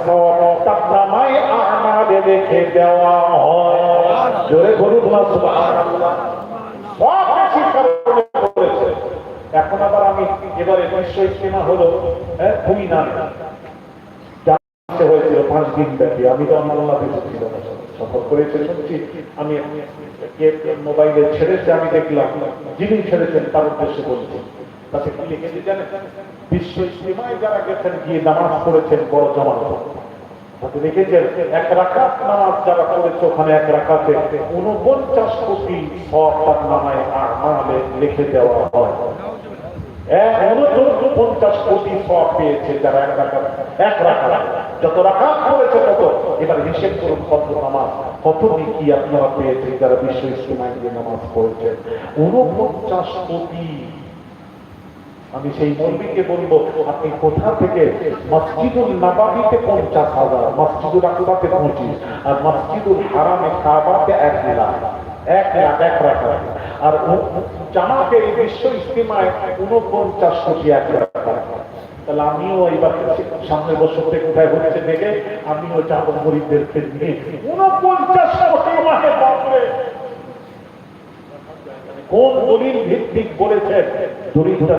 সওয়াব তার নামায়ে আমালে লিখে দেওয়া হয়। জোরে বলুন না সুবহানাল্লাহ। সব বেশি কারণে করেছে। এখন আবার আমি এবারে নিশ্চয় ইজতিমা হলো 2 নাম জানতে হয়েছিল 5 দিন ব্যাপী। আমি তো বাংলাদেশে ছিলাম, সফর করেছে শুনছি। আমি মোবাইলে ছেড়েছে, আমি দেখলাম যিনি ছেড়েছেন তার উদ্দেশ্যে বলছি। তাতে কি লিখেছে জানেন? বিশ্ব ইজতিমায় যারা গেছেন গিয়ে নামাজ পড়েছেন বড় জামাত, তাতে লিখেছেন 1 রাকাত নামাজ যারা পড়েছে ওখানে 1 রাকাতে 49 কোটি সওয়াব তার নামায়ে আমালে লিখে দেওয়া হয়। 49 কোটি সওয়াব পেয়েছে যারা 1 রাকাত। যত রাকাত পড়েছে তত। এবার হিসেব করুন কত নামাজ, কত নেকি আপনারা পেয়েছেন যারা বিশ্ব ইজতিমায় গিয়ে নামাজ পড়েছেন। 49 কোটি। আমি সেই মৌলবীকে বলবো, আপনি কোথা থেকে মসজিদুল নববীতে 50,000, মসজিদুল আকসাতে 25, আর মসজিদুল হারামে কাবাতে 1 লাখ, 1 লাখ 1 রাকাত, আর জামাতে বিশ্ব ইজতিমায় 49 কোটি 1 রাকাত। তাহলে আমিও এইবার সামনের বছর থেকে কোথায় হচ্ছে দেখে আমিও যাব মুরিদদেরকে নিয়ে 49 কোটি মাহে বাপরে। কোন দলিল ভিত্তিক বলেছেন? দলিলটা